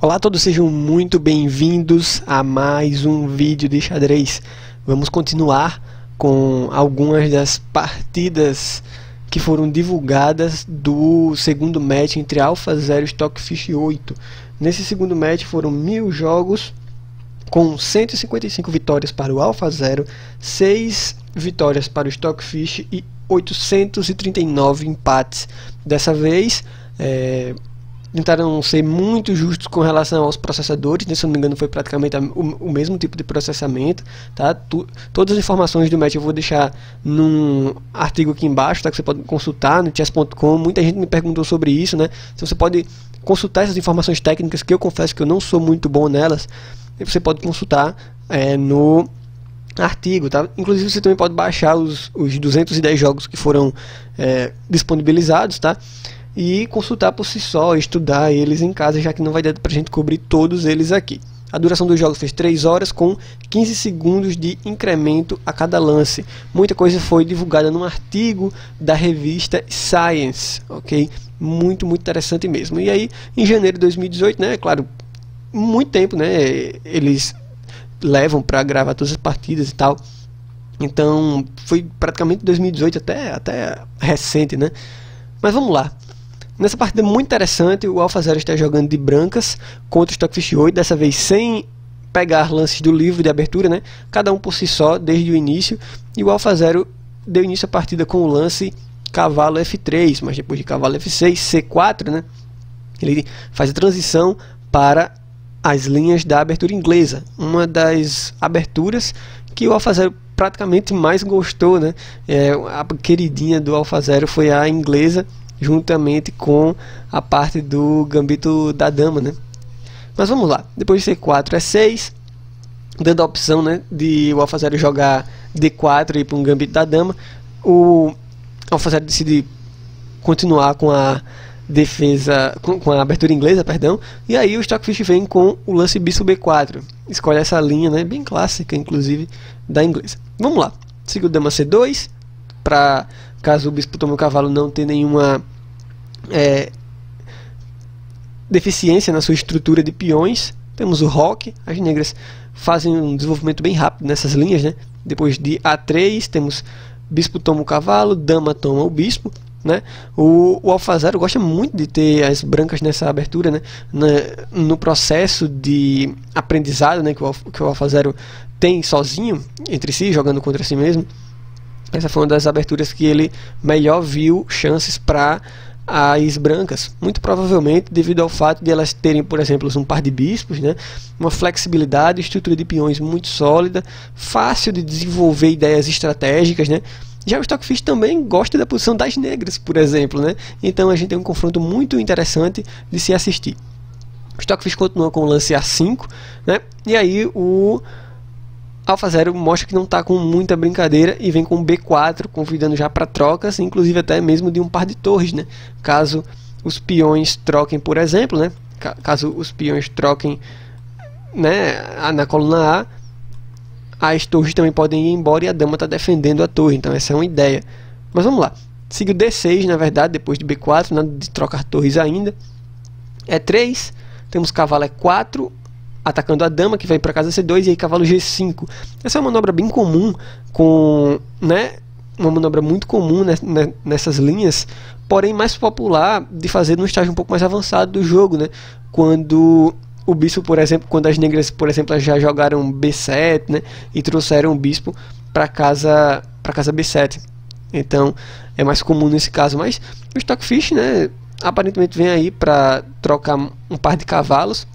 Olá a todos, sejam muito bem-vindos a mais um vídeo de xadrez. Vamos continuar com algumas das partidas que foram divulgadas do segundo match entre AlphaZero e Stockfish 8. Nesse segundo match foram 1000 jogos com 155 vitórias para o AlphaZero, 6 vitórias para o Stockfish e 839 empates. Dessa vez tentaram ser muito justos com relação aos processadores, se não me engano foi praticamente o mesmo tipo de processamento, tá? Todas as informações do match eu vou deixar num artigo aqui embaixo, tá? Que você pode consultar no chess.com. Muita gente me perguntou sobre isso, né? Então você pode consultar essas informações técnicas, que eu confesso que eu não sou muito bom nelas, e você pode consultar no artigo, tá? Inclusive você também pode baixar os 210 jogos que foram disponibilizados, tá? E consultar por si só, estudar eles em casa, já que não vai dar pra gente cobrir todos eles aqui. A duração dos jogos fez 3 horas com 15 segundos de incremento a cada lance. Muita coisa foi divulgada num artigo da revista Science, ok? Muito interessante mesmo. E aí, em janeiro de 2018, né, claro, muito tempo, né, eles levam para gravar todas as partidas e tal. Então, foi praticamente 2018 até recente, né? Mas vamos lá. Nessa partida muito interessante, o AlphaZero está jogando de brancas contra o Stockfish 8, dessa vez sem pegar lances do livro de abertura, né? Cada um por si só, desde o início. E o AlphaZero deu início à partida com o lance cavalo F3, mas depois de cavalo F6, C4, né? Ele faz a transição para as linhas da abertura inglesa. Uma das aberturas que o AlphaZero praticamente mais gostou, né? A queridinha do AlphaZero foi a inglesa, juntamente com a parte do gambito da dama, né? Mas vamos lá, depois de C4 é 6, dando a opção, né, de o AlphaZero jogar D4 e ir para um gambito da dama. O AlphaZero decide continuar com a defesa, com a abertura inglesa, perdão, e aí o Stockfish vem com o lance bispo B4, escolhe essa linha, né, bem clássica, inclusive, da inglesa. Vamos lá, siga o dama C2, para caso o bispo tome o cavalo não ter nenhuma deficiência na sua estrutura de peões. Temos o roque, as negras fazem um desenvolvimento bem rápido nessas linhas, né? Depois de A3 temos bispo toma o cavalo, dama toma o bispo, né? O AlphaZero gosta muito de ter as brancas nessa abertura, né? No processo de aprendizado, né, que o AlphaZero tem sozinho entre si, jogando contra si mesmo. Essa foi uma das aberturas que ele melhor viu chances para as brancas, muito provavelmente devido ao fato de elas terem, por exemplo, um par de bispos, né? Uma flexibilidade, estrutura de peões muito sólida, fácil de desenvolver ideias estratégicas, né? Já o Stockfish também gosta da posição das negras, por exemplo, né? Então a gente tem um confronto muito interessante de se assistir. O Stockfish continua com o lance A5, né? E aí o AlphaZero mostra que não está com muita brincadeira e vem com B4, convidando já para trocas, inclusive até mesmo de um par de torres, né? Caso os peões troquem, por exemplo, né? Caso os peões troquem, né, na coluna A, as torres também podem ir embora e a dama está defendendo a torre, então essa é uma ideia. Mas vamos lá, siga o D6, na verdade, depois de B4, nada de trocar torres ainda. E3, temos cavalo E4, atacando a dama, que vai para casa C2, e aí cavalo G5. Essa é uma manobra bem comum, né, uma manobra muito comum nessas linhas, porém mais popular de fazer num estágio um pouco mais avançado do jogo, né? Quando o bispo, por exemplo, quando as negras, por exemplo, já jogaram B7, né, e trouxeram o bispo para casa B7. Então é mais comum nesse caso, mas o Stockfish, né, aparentemente vem aí para trocar um par de cavalos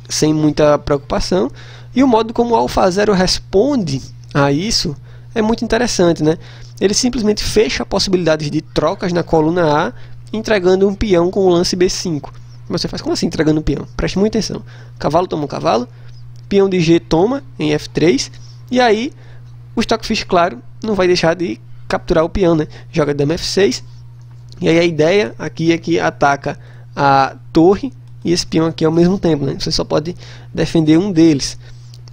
sem muita preocupação, e o modo como o AlphaZero responde a isso é muito interessante, né? Ele simplesmente fecha a possibilidade de trocas na coluna A, entregando um peão com o lance B5. Você faz como assim entregando um peão? Preste muita atenção. Cavalo toma um cavalo, peão de G toma em F3, e aí o Stockfish, claro, não vai deixar de capturar o peão, né? Joga dama F6, e aí a ideia aqui é que ataca a torre e esse peão aqui ao mesmo tempo, né? Você só pode defender um deles.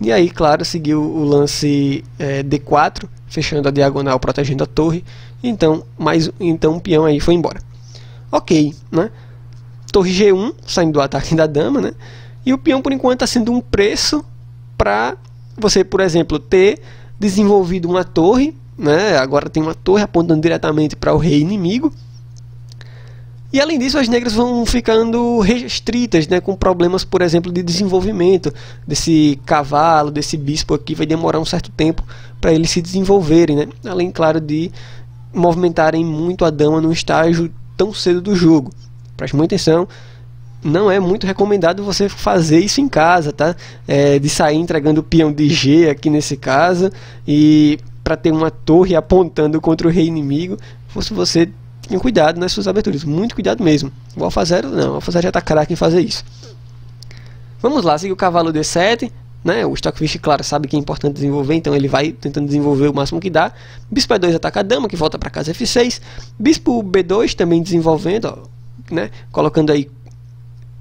E aí, claro, seguiu o lance D4, fechando a diagonal, protegendo a torre. Então um peão aí foi embora. Ok, né? torre G1 saindo do ataque da dama, né? E o peão por enquanto está sendo um preço para você, por exemplo, ter desenvolvido uma torre, né? Agora tem uma torre apontando diretamente para o rei inimigo. E além disso, as negras vão ficando restritas, né, com problemas, por exemplo, de desenvolvimento desse cavalo, desse bispo aqui. Vai demorar um certo tempo para eles se desenvolverem, né? Além, claro, de movimentarem muito a dama no estágio tão cedo do jogo. Preste muita atenção, não é muito recomendado você fazer isso em casa, tá? De sair entregando o peão de G aqui nesse caso, e para ter uma torre apontando contra o rei inimigo, você tenha cuidado nas suas aberturas, muito cuidado mesmo. O Alfa Zero não, o Alfa Zero já está craque em fazer isso. Vamos lá, seguir o cavalo D7, né? O Stockfish, claro, sabe que é importante desenvolver, então ele vai tentando desenvolver o máximo que dá. Bispo E2 ataca a dama, que volta para casa F6. Bispo B2 também desenvolvendo, ó, né? Colocando aí,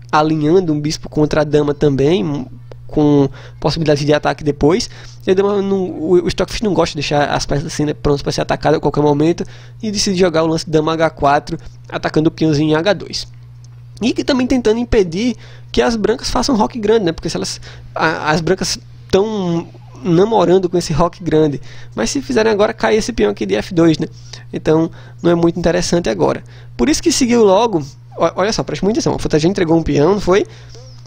alinhando um bispo contra a dama também, com possibilidade de ataque depois. E a dama o Stockfish não gosta de deixar as peças assim, né, prontas para ser atacado a qualquer momento, e decide jogar o lance dama H4, atacando o peãozinho em H2. E que também tentando impedir que as brancas façam roque grande, né? Porque se elas, as brancas estão namorando com esse roque grande, mas se fizerem agora, cai esse peão aqui de F2, né? Então não é muito interessante agora. Por isso que seguiu logo. Olha só, preste muita atenção. A Futa já entregou um peão, não foi?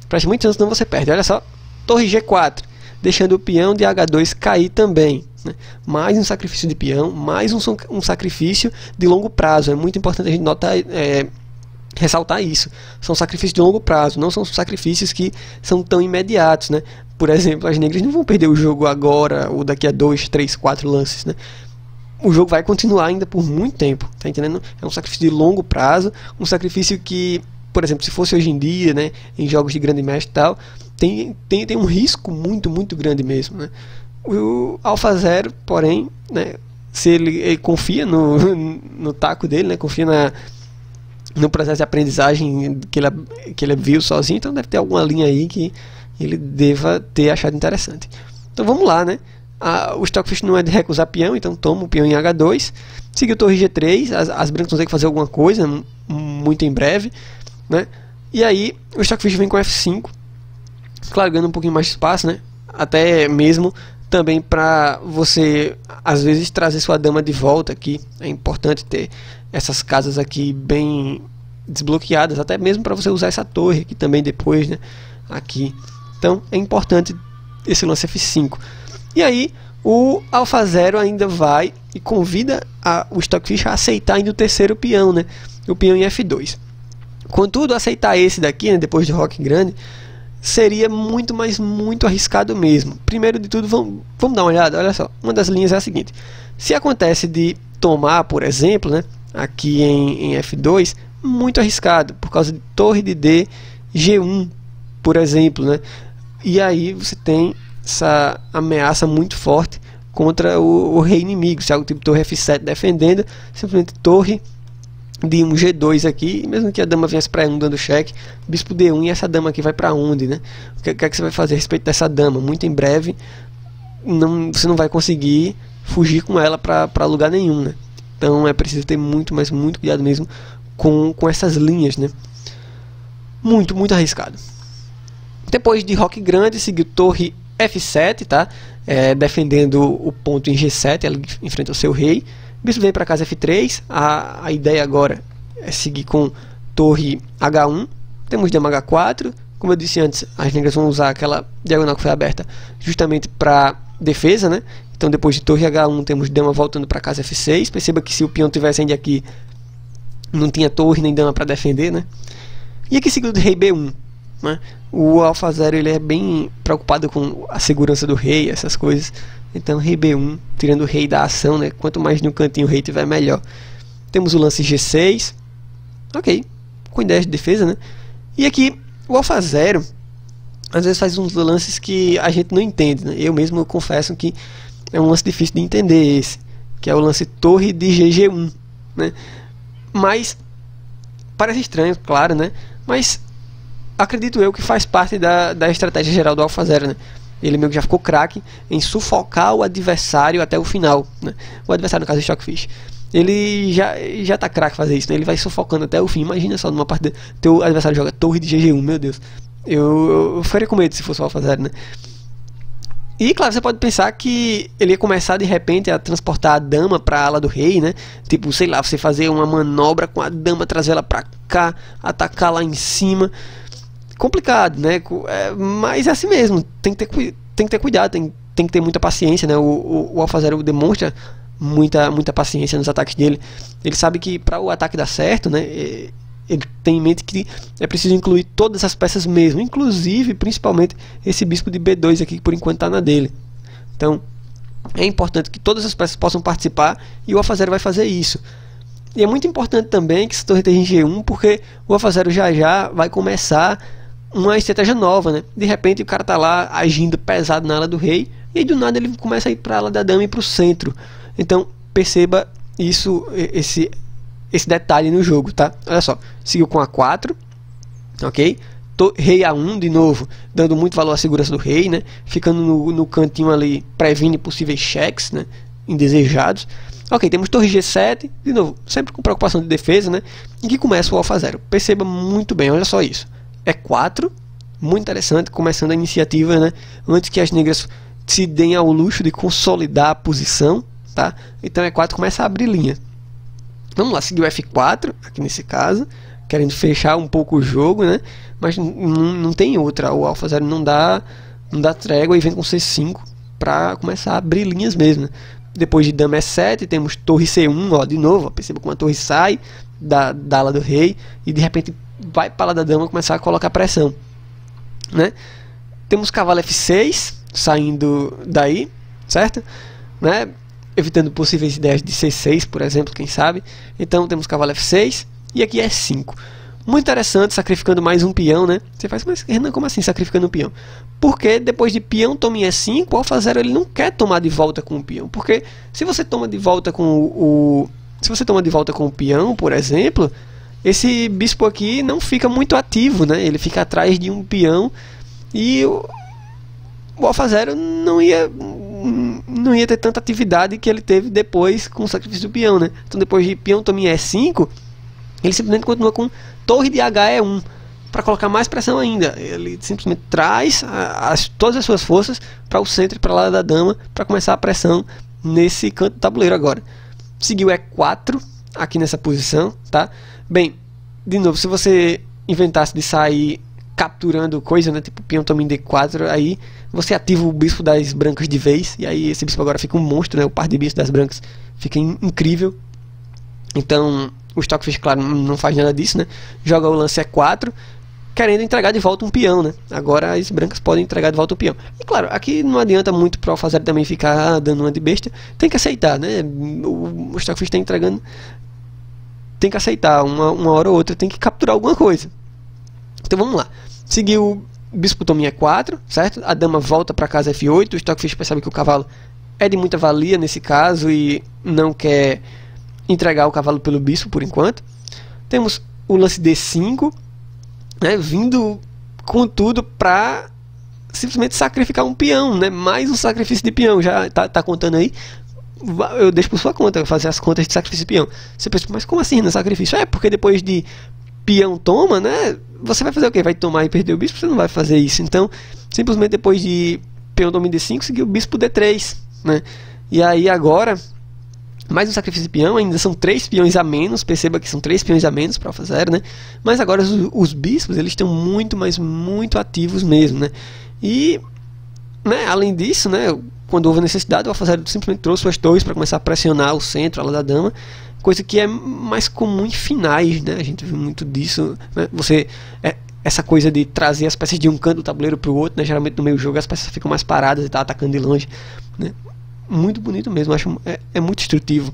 Preste muita atenção, senão você perde. Olha só, torre G4, deixando o peão de H2 cair também, né? Mais um sacrifício de peão, mais um sacrifício de longo prazo. É muito importante a gente notar, ressaltar isso. São sacrifícios de longo prazo, não são sacrifícios que são tão imediatos, né? Por exemplo, as negras não vão perder o jogo agora ou daqui a 2, 3, 4 lances, né? O jogo vai continuar ainda por muito tempo, tá entendendo? É um sacrifício de longo prazo, um sacrifício que, por exemplo, se fosse hoje em dia, né, em jogos de grande mestre e tal, tem um risco muito grande mesmo, né? O Alfa Zero, porém, né, se ele confia no taco dele, né, confia no processo de aprendizagem que ele viu sozinho, então deve ter alguma linha aí que ele deva ter achado interessante. Então vamos lá, né? O Stockfish não é de recusar peão, então toma o peão em H2. Seguiu torre G3, as brancas vão ter que fazer alguma coisa muito em breve, né? E aí o Stockfish vem com F5, claro, ganhando um pouquinho mais de espaço, né? Até mesmo também para você, às vezes, trazer sua dama de volta aqui. É importante ter essas casas aqui bem desbloqueadas, até mesmo para você usar essa torre aqui também depois, né? Aqui. Então é importante esse lance F5. E aí o Alfa Zero ainda vai e convida o Stockfish a aceitar ainda o terceiro peão, né? O peão em F2. Contudo, aceitar esse daqui, né, depois de roque grande, seria muito arriscado mesmo. Primeiro de tudo, vamos dar uma olhada. Olha só, uma das linhas é a seguinte: se acontece de tomar, por exemplo, né, aqui em F2, muito arriscado, por causa de torre de D, G1, por exemplo, né? E aí você tem essa ameaça muito forte contra o rei inimigo. Se é algo tipo torre F7 defendendo, simplesmente torre de um G2 aqui, mesmo que a dama viesse para E1 dando cheque, bispo D1, e essa dama aqui vai para onde, né? O que é que você vai fazer a respeito dessa dama? Muito em breve você não vai conseguir fugir com ela para lugar nenhum, né? Então é preciso ter muito cuidado mesmo com essas linhas, né? Muito arriscado. Depois de roque grande, seguiu torre F7, tá? Defendendo o ponto em G7, ela enfrenta o seu rei. Bispo vem para casa F3. A ideia agora é seguir com torre H1. Temos dama H4. Como eu disse antes, as negras vão usar aquela diagonal que foi aberta justamente para defesa, né? Então depois de torre H1 temos dama voltando para casa F6. Perceba que se o peão tivesse ainda aqui, não tinha torre nem dama para defender, né? E aqui seguido de rei B1, né? O Alfa Zero, ele é bem preocupado com a segurança do rei, essas coisas. Então rei B1, tirando o rei da ação, né? Quanto mais no cantinho o rei tiver, melhor. Temos o lance G6, ok, com ideia de defesa, né? E aqui o Alfa Zero às vezes faz uns lances que a gente não entende, né? Eu mesmo confesso que é um lance difícil de entender esse, que é o lance torre de GG1, né? Mas parece estranho, claro, né? Mas acredito eu que faz parte da estratégia geral do Alfa Zero, né? Ele meio que já ficou craque em sufocar o adversário até o final, né? O adversário, no caso do Stockfish. ele já tá craque fazer isso, né? Ele vai sufocando até o fim. Imagina só, numa partida, teu adversário joga torre de GG1, meu Deus. Eu ficaria com medo se fosse o Alphazero, né? E claro, você pode pensar que ele ia começar de repente a transportar a dama para a ala do rei, né? Tipo, sei lá, você fazer uma manobra com a dama, trazer ela para cá, atacar lá em cima. Complicado, né? Mas é assim mesmo, tem que ter cuidado, tem que ter muita paciência, né? O Alphazero demonstra muita paciência nos ataques dele. Ele sabe que para o ataque dar certo, né? Ele tem em mente que é preciso incluir todas as peças mesmo, inclusive, principalmente, esse bispo de B2 aqui, que por enquanto está na dele. Então, é importante que todas as peças possam participar, e o Alphazero vai fazer isso. E é muito importante também que essa torre esteja em G1, porque o Alphazero já vai começar uma estratégia nova, né? De repente o cara tá lá agindo pesado na ala do rei, e aí do nada ele começa a ir para a ala da dama e para o centro. Então, perceba isso, esse detalhe no jogo, tá? Olha só, seguiu com A4, ok? Rei A1 de novo, dando muito valor à segurança do rei, né? Ficando no cantinho ali, previne possíveis cheques, né? Indesejados. Ok, temos torre G7, de novo, sempre com preocupação de defesa, né? E que começa o Alphazero. Perceba muito bem, olha só isso. E4, muito interessante, começando a iniciativa, né? Antes que as negras se deem ao luxo de consolidar a posição, tá? Então E4 começa a abrir linha. Vamos lá, seguir o F4, aqui nesse caso, querendo fechar um pouco o jogo, né? Mas não tem outra, o Alphazero não dá trégua e vem com C5 para começar a abrir linhas mesmo, né? Depois de dama E7, temos torre C1, ó, de novo, ó, perceba como a torre sai da ala do rei e de repente vai para a ala da dama começar a colocar pressão, né? Temos cavalo F6 saindo daí, certo? Né? Evitando possíveis ideias de C6, por exemplo, quem sabe. Então temos cavalo F6 e aqui E5. Muito interessante, sacrificando mais um peão, né? Você faz, mas Renan, como assim sacrificando um peão? Porque depois de peão toma em E5, o Alphazero ele não quer tomar de volta com o peão. Porque se você toma de volta com o peão, por exemplo, esse bispo aqui não fica muito ativo, né? Ele fica atrás de um peão e o Alphazero não ia ter tanta atividade que ele teve depois com o sacrifício do peão, né? Então depois de peão toma em E5, ele simplesmente continua com torre de HE1 para colocar mais pressão ainda. Ele simplesmente traz todas as suas forças para o centro e para lá da dama para começar a pressão nesse canto do tabuleiro agora. Seguiu E4 aqui nessa posição, tá? Bem, de novo, se você inventasse de sair capturando coisa, né, tipo peão toma em D4, aí você ativa o bispo das brancas de vez, e aí esse bispo agora fica um monstro, né, o par de bispos das brancas fica incrível. Então o Stockfish, claro, não faz nada disso, né, joga o lance E4, querendo entregar de volta um peão, né, agora as brancas podem entregar de volta o peão. E claro, aqui não adianta muito para o Alphazero também ficar dando uma de besta, tem que aceitar, né, o Stockfish está entregando, tem que aceitar, uma hora ou outra tem que capturar alguma coisa. Então vamos lá, seguiu o bispo toma em E4, certo? A dama volta para casa F8, o Stockfish percebe que o cavalo é de muita valia nesse caso e não quer entregar o cavalo pelo bispo por enquanto. Temos o lance D5, né, vindo com tudo para simplesmente sacrificar um peão, né? Mais um sacrifício de peão, já tá contando aí. Eu deixo por sua conta, fazer as contas de sacrifício de peão. Você pensa, mas como assim no sacrifício? É porque depois de peão toma, né? Você vai fazer o quê? Vai tomar e perder o bispo? Você não vai fazer isso. Então, simplesmente depois de peão toma em D5, seguiu o bispo D3, né? E aí agora, mais um sacrifício de peão, ainda são 3 peões a menos, perceba que são 3 peões a menos para Alphazero, né? Mas agora os bispos, eles estão muito, mas muito ativos mesmo, né? E, né, além disso, né, quando houve necessidade, o Alphazero simplesmente trouxe suas torres para começar a pressionar o centro, a ala da dama, coisa que é mais comum em finais, né? A gente viu muito disso, né? Essa coisa de trazer as peças de um canto do tabuleiro para o outro, né? Geralmente no meio do jogo as peças ficam mais paradas e tá atacando de longe, né? Muito bonito mesmo, acho muito instrutivo.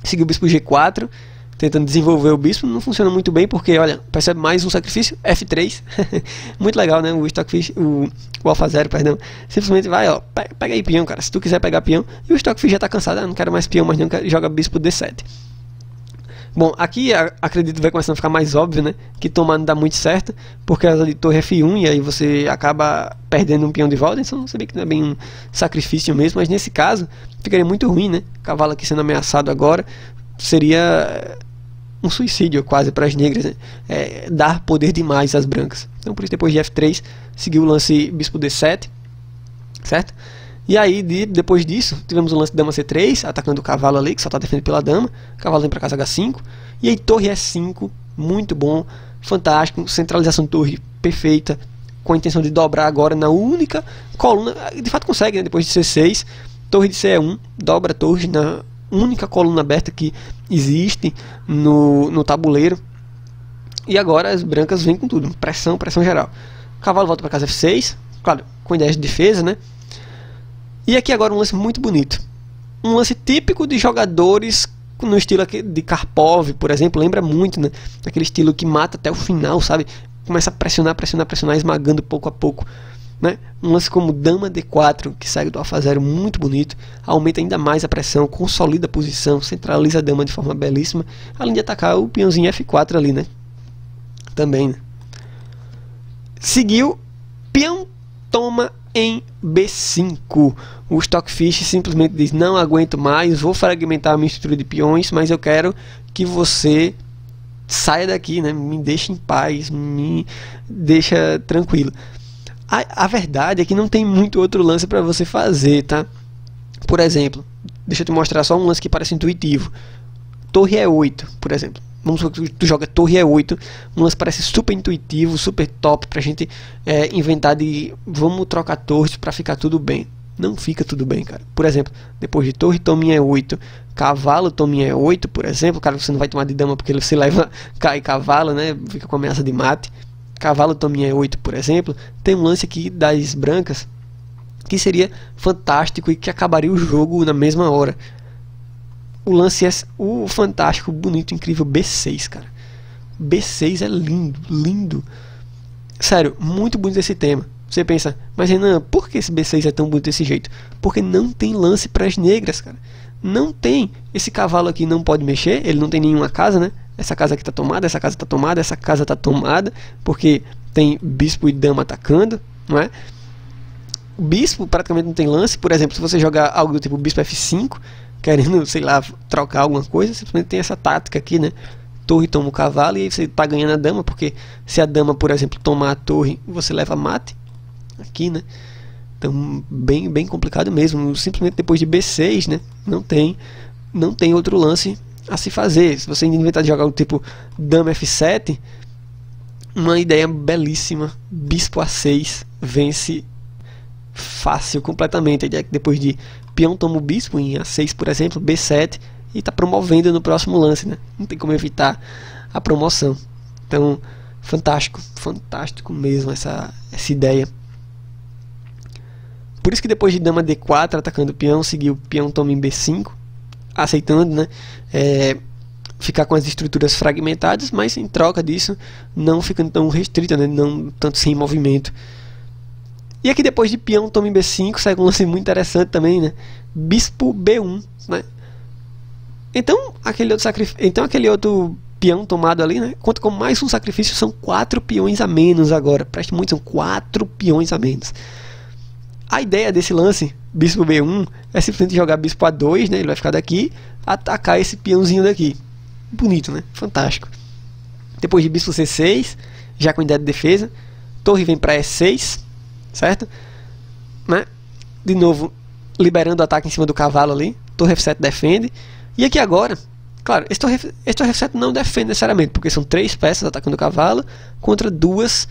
Seguiu o bispo G4, tentando desenvolver o bispo, não funciona muito bem porque, olha, percebe mais um sacrifício, F3, muito legal, né? O Stockfish, o Alphazero, perdão, simplesmente vai, ó, pega aí peão, cara, se tu quiser pegar peão, e o Stockfish já tá cansado, não quero mais peão, mas não quero, joga bispo D7. Bom, aqui acredito que vai começando a ficar mais óbvio, né? Que tomar não dá muito certo, porque ela de torre F1 e aí você acaba perdendo um peão de volta. Então você vê que não é bem um sacrifício mesmo, mas nesse caso ficaria muito ruim, né? Cavalo aqui sendo ameaçado agora seria um suicídio quase para as negras, né? Dar poder demais às brancas. Então por isso depois de F3 seguiu o lance bispo D7, certo? E aí, depois disso, tivemos o lance dama C3, atacando o cavalo ali, que só está defendendo pela dama. O cavalo vem para casa H5. E aí, torre E5, muito bom, fantástico. Centralização de torre perfeita, com a intenção de dobrar agora na única coluna. De fato consegue, né? Depois de C6, torre de C1, dobra a torre na única coluna aberta que existe no tabuleiro. E agora as brancas vêm com tudo, pressão geral. O cavalo volta para casa F6, claro, com ideias de defesa, né? E aqui agora um lance muito bonito. Um lance típico de jogadores no estilo de Karpov, por exemplo. Lembra muito, né? Aquele estilo que mata até o final, sabe? Começa a pressionar, esmagando pouco a pouco, né? Um lance como dama D4, que segue do alfa 0, muito bonito. Aumenta ainda mais a pressão, consolida a posição, centraliza a dama de forma belíssima. Além de atacar o peãozinho F4 ali, né? Também, né? Seguiu, peão toma em B5. O Stockfish simplesmente diz: não aguento mais, vou fragmentar a minha estrutura de peões, mas eu quero que você saia daqui, né? Me deixe em paz, me deixa tranquilo. A verdade é que não tem muito outro lance para você fazer, tá? Por exemplo, deixa eu te mostrar só um lance que parece intuitivo. Torre E8, por exemplo. Vamos supor que tu joga torre E8, um lance parece super intuitivo, super top pra gente inventar de vamos trocar torres pra ficar tudo bem. Não fica tudo bem, cara. Por exemplo, depois de torre, tominha E8, cavalo, tominha E8, por exemplo. Cara, você não vai tomar de dama porque você leva cai cavalo, né? Fica com ameaça de mate. Cavalo, tominha E8, por exemplo. Tem um lance aqui das brancas que seria fantástico e que acabaria o jogo na mesma hora. O lance é o fantástico, bonito, incrível B6, cara. B6 é lindo, lindo. Sério, muito bonito esse tema. Você pensa, mas Renan, por que esse B6 é tão bonito desse jeito? Porque não tem lance para as negras, cara. Não tem. Esse cavalo aqui não pode mexer, ele não tem nenhuma casa, né? Essa casa aqui tá tomada, essa casa tá tomada, essa casa tá tomada, porque tem bispo e dama atacando, não é? O bispo praticamente não tem lance. Por exemplo, se você jogar algo do tipo bispo F5, querendo, sei lá, trocar alguma coisa, simplesmente tem essa tática aqui, né? Torre toma o cavalo e aí você tá ganhando a dama, porque se a dama, por exemplo, tomar a torre, você leva mate aqui, né? Então, bem complicado mesmo. Simplesmente depois de B6, né? Não tem outro lance a se fazer. Se você inventar de jogar o tipo dama F7, uma ideia belíssima, bispo A6 vence fácil completamente. Depois de peão toma o bispo em A6, por exemplo, B7, e está promovendo no próximo lance, né? Não tem como evitar a promoção. Então, fantástico mesmo essa ideia. Por isso que depois de dama D4 atacando o peão, seguiu peão toma em B5, aceitando, né? Ficar com as estruturas fragmentadas, mas em troca disso não ficando tão restrita, né? Não tanto sem movimento. E aqui depois de peão toma em B5, sai um lance muito interessante também, né? Bispo B1, né? Então aquele outro peão tomado ali, né? Conta com mais um sacrifício, são 4 peões a menos agora. Preste muito, são 4 peões a menos. A ideia desse lance, bispo B1, é simplesmente jogar bispo A2, né? Ele vai ficar daqui, atacar esse peãozinho daqui. Bonito, né? Fantástico. Depois de bispo C6, já com ideia de defesa, torre vem para E6, certo? Né? De novo, liberando o ataque em cima do cavalo ali. Torre F7 defende. E aqui agora, claro, esse torre F7 não defende necessariamente, porque são 3 peças atacando o cavalo contra 2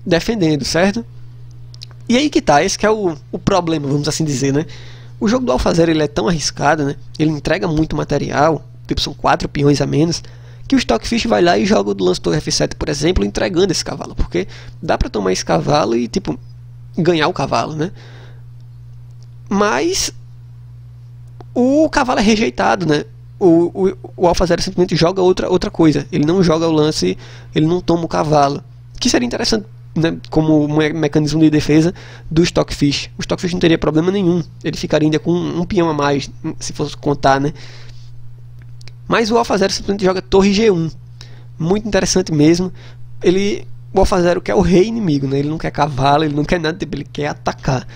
defendendo, certo? E aí que tá, esse que é o problema, vamos assim dizer, né? O jogo do Alpha Zero, ele é tão arriscado, né? Ele entrega muito material, tipo, são 4 peões a menos, que o Stockfish vai lá e joga o lance torre F7, por exemplo, entregando esse cavalo, porque dá pra tomar esse cavalo e, tipo, ganhar o cavalo, né? Mas o cavalo é rejeitado, né? O Alpha Zero simplesmente joga outra coisa. Ele não joga o lance, ele não toma o cavalo, que seria interessante, né, como mecanismo de defesa do Stockfish. O Stockfish não teria problema nenhum, ele ficaria ainda com um peão a mais, se fosse contar, né? Mas o Alfa Zero simplesmente joga torre G1. Muito interessante mesmo. O Alfa Zero quer o rei inimigo, né? Ele não quer cavalo, ele não quer nada, ele quer atacar.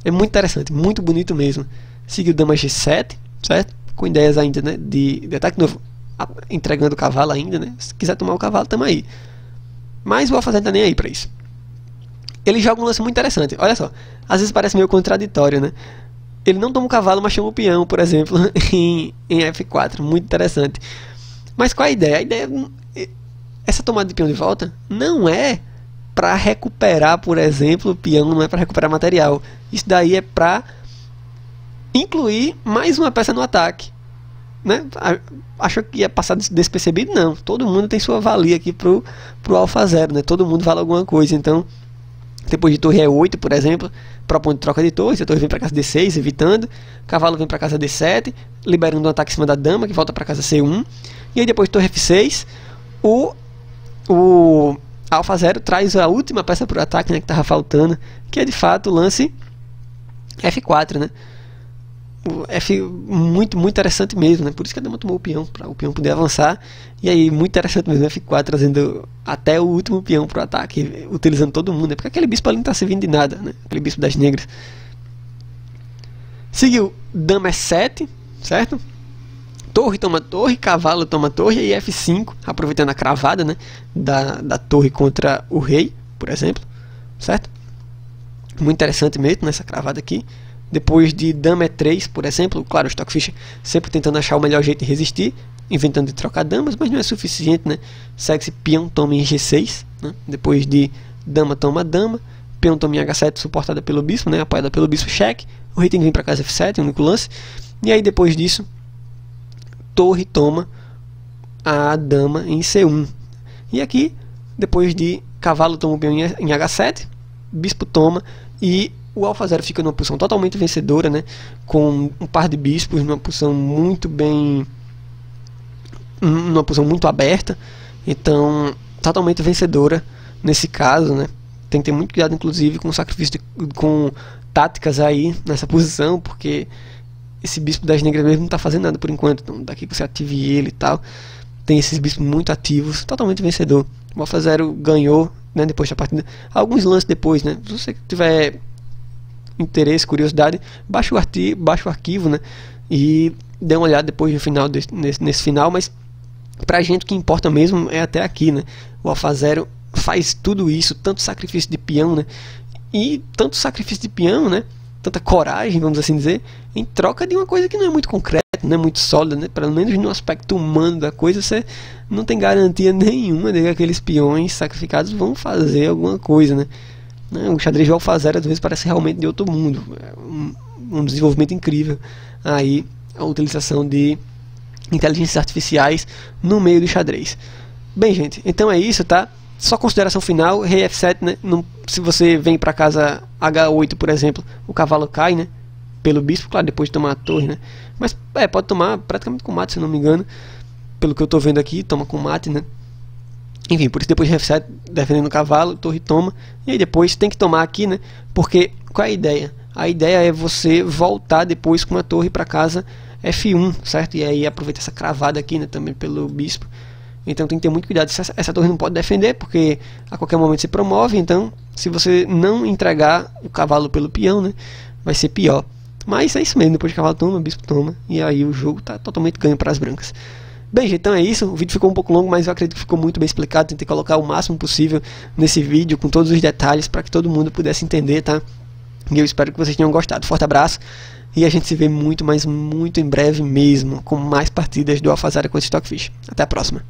É muito interessante, muito bonito mesmo. Seguiu dama G7, certo? Com ideias ainda, né, de ataque novo, entregando o cavalo ainda, né? Se quiser tomar o cavalo, tamo aí. Mas o Alfa Zero não tá nem aí pra isso. Ele joga um lance muito interessante. Olha só, às vezes parece meio contraditório, né? Ele não toma o cavalo, mas chama o peão, por exemplo, em F4. Muito interessante. Mas qual é a ideia? A ideia, essa tomada de peão de volta não é para recuperar, por exemplo, o peão, não é para recuperar material. Isso daí é para incluir mais uma peça no ataque, né? Achou que ia passar despercebido? Não. Todo mundo tem sua valia aqui pro Alfa Zero, né? Todo mundo vale alguma coisa. Então, depois de torre E8, por exemplo, propõe troca de torres, a torre vem para casa D6, evitando, cavalo vem para casa D7, liberando um ataque em cima da dama, que volta para casa C1, e aí depois de torre F6, o Alfa Zero traz a última peça para o ataque, né, que estava faltando, que é de fato o lance F4, né? Muito interessante mesmo, né? Por isso que a dama tomou o peão, para o peão poder avançar. E aí, muito interessante mesmo, F4 trazendo até o último peão para o ataque, utilizando todo mundo, né? Porque aquele bispo ali não está servindo de nada, né? Aquele bispo das negras. Seguiu dama E7, certo? Torre toma torre, cavalo toma torre, e F5, aproveitando a cravada, né, da torre contra o rei, por exemplo, certo? Muito interessante mesmo nessa cravada aqui. Depois de dama E3, por exemplo, claro, o Stockfish sempre tentando achar o melhor jeito de resistir, inventando de trocar damas, mas não é suficiente, né? Segue-se peão toma em G6, né? Depois de dama toma dama, peão toma em H7, suportada pelo bispo, né? Apoiada pelo bispo, cheque. O rei tem que vir para casa F7, único lance. E aí depois disso, torre toma a dama em C1. E aqui, depois de cavalo toma o peão em H7, bispo toma, e o Alfa Zero fica numa posição totalmente vencedora, né? Com um par de bispos, numa posição muito bem, numa posição muito aberta. Então, totalmente vencedora nesse caso, né? Tem que ter muito cuidado, inclusive, com o sacrifício com táticas aí nessa posição, porque esse bispo das negras mesmo não está fazendo nada por enquanto. Então, daqui que você ative ele e tal, tem esses bispos muito ativos, totalmente vencedor. O Alfa Zero ganhou, né, depois da partida. Alguns lances depois, né? Se você tiver interesse, curiosidade, baixa o arquivo, né, e dê uma olhada depois no final nesse final. Mas pra gente o que importa mesmo é até aqui, né? O Alfa Zero faz tudo isso, tanto sacrifício de peão, né, e tanto sacrifício de peão, né, tanta coragem, vamos assim dizer, em troca de uma coisa que não é muito concreta, não é muito sólida, né? Pelo menos no aspecto humano da coisa, você não tem garantia nenhuma de que aqueles peões sacrificados vão fazer alguma coisa, né? O xadrez de Alfa Zero às vezes parece realmente de outro mundo. É um desenvolvimento incrível aí, a utilização de inteligências artificiais no meio do xadrez. Bem, gente, então é isso, tá? Só consideração final, rei F7, né? Se você vem para casa H8, por exemplo, o cavalo cai, né, pelo bispo, claro, depois de tomar a torre, né? Mas pode tomar praticamente com mate, se não me engano. Pelo que eu tô vendo aqui, toma com mate, né? Enfim, por isso depois de F7, defendendo o cavalo, torre toma. E aí depois tem que tomar aqui, né? Porque qual é a ideia? A ideia é você voltar depois com a torre para casa F1, certo? E aí aproveita essa cravada aqui, né, também pelo bispo. Então tem que ter muito cuidado. Essa torre não pode defender, porque a qualquer momento se promove. Então, se você não entregar o cavalo pelo peão, né, vai ser pior. Mas é isso mesmo, depois de cavalo toma, o bispo toma. E aí o jogo está totalmente ganho para as brancas. Bem, gente, então é isso. O vídeo ficou um pouco longo, mas eu acredito que ficou muito bem explicado. Tentei colocar o máximo possível nesse vídeo, com todos os detalhes, para que todo mundo pudesse entender, tá? E eu espero que vocês tenham gostado. Forte abraço. E a gente se vê muito, mas muito em breve mesmo, com mais partidas do Alfa Zero com esse Stockfish. Até a próxima.